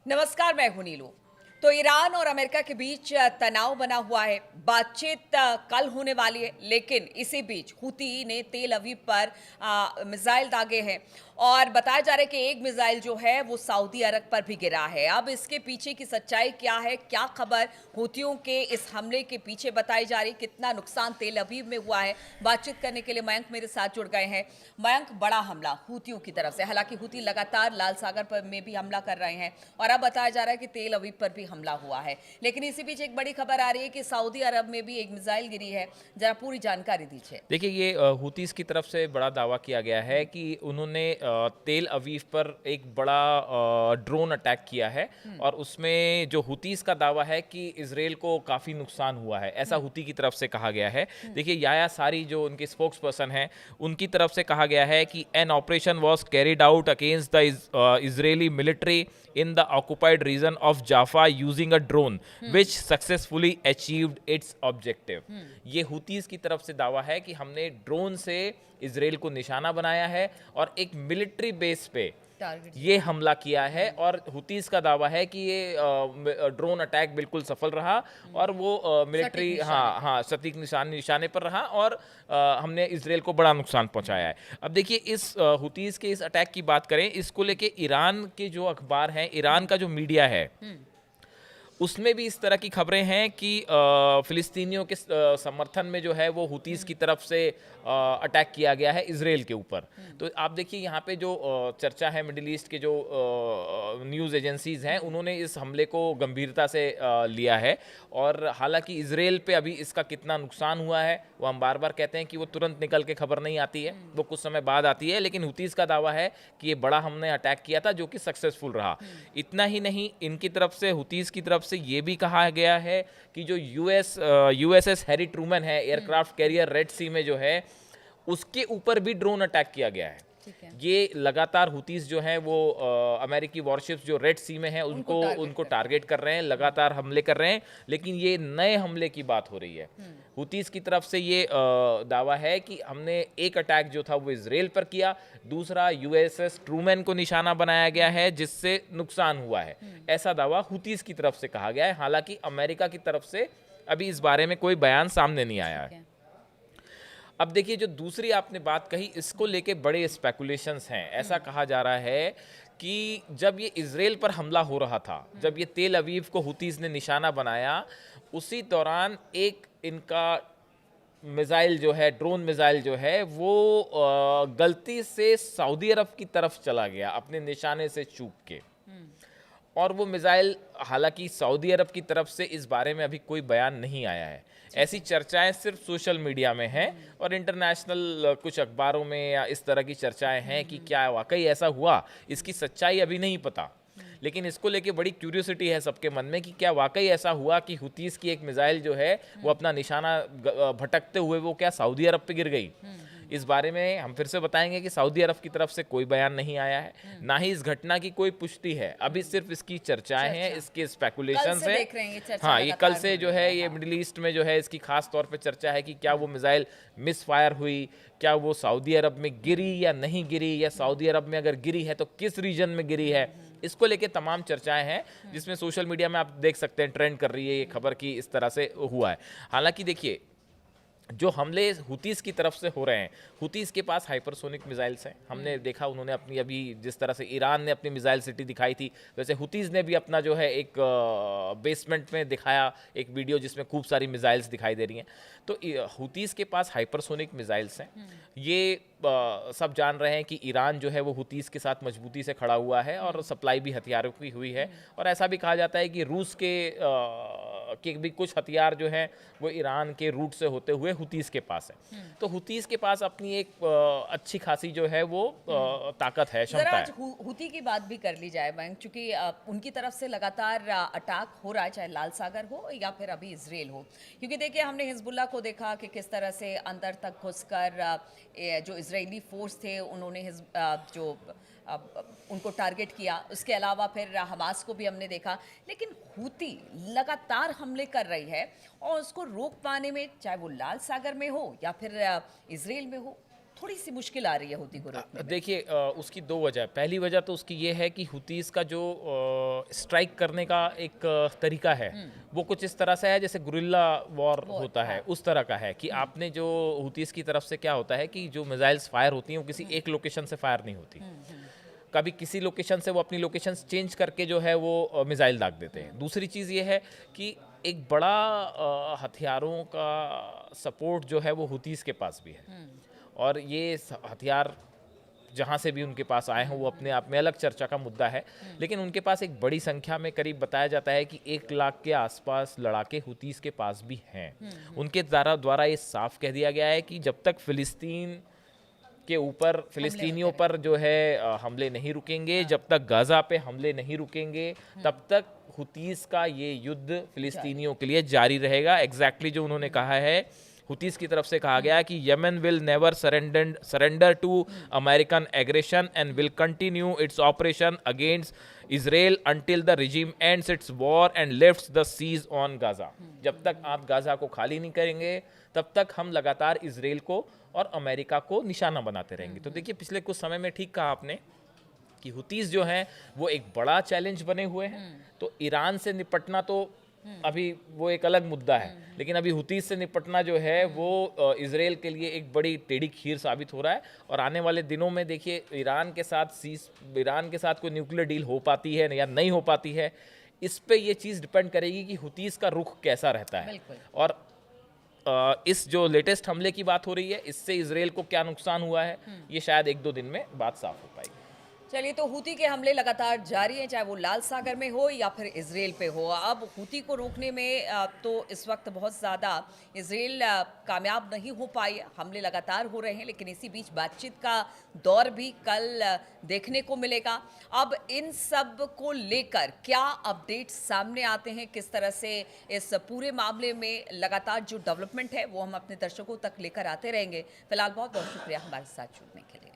नमस्कार, मैं हूं नीलू। तो ईरान और अमेरिका के बीच तनाव बना हुआ है। बातचीत कल होने वाली है, लेकिन इसी बीच हुती ने तेल अवीव पर मिसाइल दागे हैं और बताया जा रहा है कि एक मिसाइल जो है वो सऊदी अरब पर भी गिरा है। अब इसके पीछे की सच्चाई क्या है, क्या खबर हुतियों के इस हमले के पीछे बताई जा रही, कितना नुकसान तेल अवीव में हुआ है, बातचीत करने के लिए मयंक मेरे साथ जुड़ गए हैं। मयंक, बड़ा हमला हुतियों की तरफ से, हालांकि हुती लगातार लाल सागर पर में भी हमला कर रहे हैं और अब बताया जा रहा है कि तेल अवीव पर भी हमला हुआ है। लेकिन इसी बीच एक बड़ी खबर आ रही है कि सऊदी अरब में भी एक मिसाइल गिरी है। जरा पूरी जानकारी दीजिए। देखिए ये हुतीस की तरफ से बड़ा दावा किया गया है कि उन्होंने तेल अवीव पर एक बड़ा ड्रोन अटैक किया है और उसमें जो हुतीस का दावा है कि इजराइल को काफ़ी नुकसान हुआ है, ऐसा हुती की तरफ से कहा गया है। देखिए याया सारी जो उनके स्पोक्स पर्सन हैं, उनकी तरफ से कहा गया है कि an operation was carried out against the Israeli military in the occupied region of Jaffa using a drone which successfully achieved its objective। ये हुतीज की तरफ से दावा है कि हमने ड्रोन से इजराइल को निशाना बनाया है और एक मिलिट्री बेस पे ये हमला किया है। और हुतीज का दावा है कि ये ड्रोन अटैक बिल्कुल सफल रहा और वो मिलिट्री सटीक निशाने पर रहा और हमने इजराइल को बड़ा नुकसान पहुंचाया है। अब देखिए इस हुतीज के इस अटैक की बात करें, इसको लेके ईरान के जो अखबार हैं, ईरान का जो मीडिया है, उसमें भी इस तरह की खबरें हैं कि फिलिस्तीनियों के समर्थन में जो है वो हुतीस की तरफ से अटैक किया गया है इजराइल के ऊपर। तो आप देखिए यहाँ पे जो चर्चा है, मिडिल ईस्ट के जो न्यूज़ एजेंसीज हैं, उन्होंने इस हमले को गंभीरता से लिया है। और हालांकि इजराइल पे अभी इसका कितना नुकसान हुआ है वो हम बार बार कहते हैं कि वो तुरंत निकल के खबर नहीं आती है, वो कुछ समय बाद आती है। लेकिन हुतीस का दावा है कि ये बड़ा हमने अटैक किया था जो कि सक्सेसफुल रहा। इतना ही नहीं, इनकी तरफ से, हुतीस की तरफ से ये भी कहा गया है कि जो यूएसएस हैरी ट्रूमन है, एयरक्राफ्ट कैरियर रेड सी में जो है, उसके ऊपर भी ड्रोन अटैक किया गया है। ये लगातार हुतीस जो हैं वो अमेरिकी वॉरशिप्स जो रेड सी में हैं उनको टारगेट कर रहे हैं, लगातार हमले कर रहे हैं। लेकिन ये नए हमले की बात हो रही है। हुतीस की तरफ से ये दावा है कि हमने एक अटैक जो था वो इजराइल पर किया, दूसरा यूएसएस ट्रूमैन को निशाना बनाया गया है जिससे नुकसान हुआ है। ऐसा दावा हुतीस की तरफ से कहा गया है। हालांकि अमेरिका की तरफ से अभी इस बारे में कोई बयान सामने नहीं आया है। अब देखिए जो दूसरी आपने बात कही, इसको लेके बड़े स्पेकुलेशंस हैं। ऐसा कहा जा रहा है कि जब ये इजराइल पर हमला हो रहा था, जब ये तेल अवीव को हुतीज ने निशाना बनाया, उसी दौरान एक इनका मिसाइल जो है, ड्रोन मिसाइल जो है वो गलती से सऊदी अरब की तरफ चला गया अपने निशाने से चूक के। और वो मिसाइल, हालांकि सऊदी अरब की तरफ से इस बारे में अभी कोई बयान नहीं आया है। ऐसी चर्चाएं सिर्फ सोशल मीडिया में हैं और इंटरनेशनल कुछ अखबारों में या इस तरह की चर्चाएं हैं कि क्या वाकई ऐसा हुआ, इसकी सच्चाई अभी नहीं पता। लेकिन इसको लेके बड़ी क्यूरियोसिटी है सबके मन में कि क्या वाकई ऐसा हुआ कि हुतीस की एक मिसाइल जो है वो अपना निशाना भटकते हुए वो क्या सऊदी अरब पे गिर गई। इस बारे में हम फिर से बताएंगे कि सऊदी अरब की तरफ से कोई बयान नहीं आया है, ना ही इस घटना की कोई पुष्टि है। अभी सिर्फ इसकी चर्चाएं हैं, इसके स्पेकुलेशंस हैं। हाँ, ये कल से जो है ये मिडिल ईस्ट में जो है इसकी खास तौर पे चर्चा है कि क्या वो मिसाइल मिस फायर हुई, क्या वो सऊदी अरब में गिरी या नहीं गिरी, या सऊदी अरब में अगर गिरी है तो किस रीजन में गिरी है। इसको लेके तमाम चर्चाएं हैं जिसमें सोशल मीडिया में आप देख सकते हैं ट्रेंड कर रही है ये खबर की इस तरह से हुआ है। हालांकि देखिए जो हमले हुतीस की तरफ से हो रहे हैं, हुतीस के पास हाइपरसोनिक मिसाइल्स हैं। हमने देखा उन्होंने अपनी, अभी जिस तरह से ईरान ने अपनी मिसाइल सिटी दिखाई थी, वैसे हुतीस ने भी अपना जो है एक बेसमेंट में दिखाया एक वीडियो जिसमें खूब सारी मिसाइल्स दिखाई दे रही हैं। तो हुतीस के पास हाइपरसोनिक मिसाइल्स हैं। ये सब जान रहे हैं कि ईरान जो है वो हुतीस के साथ मजबूती से खड़ा हुआ है और सप्लाई भी हथियारों की हुई है। और ऐसा भी कहा जाता है कि रूस के भी कुछ हथियार जो हैं वो ईरान के रूट से होते हुए हुतीस के पास है। तो हुतीस के पास अपनी एक अच्छी खासी जो है वो ताकत है, क्षमता है। हुती की बात भी कर ली जाए बैंक, चूंकि उनकी तरफ से लगातार अटैक हो रहा है, चाहे लाल सागर हो या फिर अभी इजराइल हो। क्योंकि देखिए हमने हिजबुल्लाह को देखा कि किस तरह से अंदर तक घुसकर जो इजरायली फोर्स थे उन्होंने उनको टारगेट किया। उसके अलावा फिर हमास को भी हमने देखा। लेकिन हुती लगातार हमले कर रही है और उसको रोक पाने में, चाहे वो लाल सागर में हो या फिर इजराइल में हो, थोड़ी सी मुश्किल आ रही है हुती को रोकने में। देखिए उसकी दो वजह। पहली वजह तो उसकी ये है कि हुतीस का जो स्ट्राइक करने का एक तरीका है वो कुछ इस तरह से है जैसे गुरिल्ला वॉर होता है, उस तरह का है कि आपने जो हुतीस की तरफ से क्या होता है कि जो मिसाइल्स फायर होती हैं वो किसी एक लोकेशन से फायर नहीं होती। कभी किसी लोकेशन से वो अपनी लोकेशन चेंज करके जो है वो मिसाइल दाग देते हैं। दूसरी चीज़ ये है कि एक बड़ा हथियारों का सपोर्ट जो है वो हुतीस के पास भी है, और ये हथियार जहाँ से भी उनके पास आए हैं वो अपने आप में अलग चर्चा का मुद्दा है, लेकिन उनके पास एक बड़ी संख्या में, करीब बताया जाता है कि 1 लाख के आसपास लड़ाके हुतीस के पास भी हैं। उनके द्वारा ये साफ कह दिया गया है कि जब तक फिलिस्तीन के ऊपर फिलिस्तीनियों पर जो है हमले नहीं रुकेंगे, जब तक गाजा पे हमले नहीं रुकेंगे, तब तक हुतीस का ये युद्ध फिलिस्तीनियों के लिए जारी रहेगा। एग्जैक्टली जो उन्होंने कहा है, हुतीस की तरफ से कहा गया है कि Yemen will never surrender to American aggression and will continue its operation against Israel until the regime ends its war and lifts the siege on Gaza. जब तक आप गाजा को खाली नहीं करेंगे तब तक हम लगातार इजराइल को और अमेरिका को निशाना बनाते रहेंगे। तो देखिए, पिछले कुछ समय में ठीक कहा आपने कि हुतीस जो हैं वो एक बड़ा चैलेंज बने हुए हैं। तो ईरान से निपटना तो अभी वो एक अलग मुद्दा है, लेकिन अभी हुतीस से निपटना जो है वो इजराइल के लिए एक बड़ी टेढ़ी खीर साबित हो रहा है। और आने वाले दिनों में देखिए ईरान के साथ कोई न्यूक्लियर डील हो पाती है या नहीं हो पाती है, इस पे ये चीज़ डिपेंड करेगी कि हुतीस का रुख कैसा रहता है। और इस जो लेटेस्ट हमले की बात हो रही है, इससे इजराइल को क्या नुकसान हुआ है, ये शायद 1-2 दिन में बात साफ हो पाएगी। चलिए, तो हुती के हमले लगातार जारी हैं, चाहे वो लाल सागर में हो या फिर इजराइल पे हो। अब हुती को रोकने में तो इस वक्त बहुत ज़्यादा इजराइल कामयाब नहीं हो पाई। हमले लगातार हो रहे हैं, लेकिन इसी बीच बातचीत का दौर भी कल देखने को मिलेगा। अब इन सब को लेकर क्या अपडेट सामने आते हैं, किस तरह से इस पूरे मामले में लगातार जो डेवलपमेंट है वो हम अपने दर्शकों तक लेकर आते रहेंगे। फिलहाल बहुत बहुत शुक्रिया हमारे साथ जुड़ने के लिए।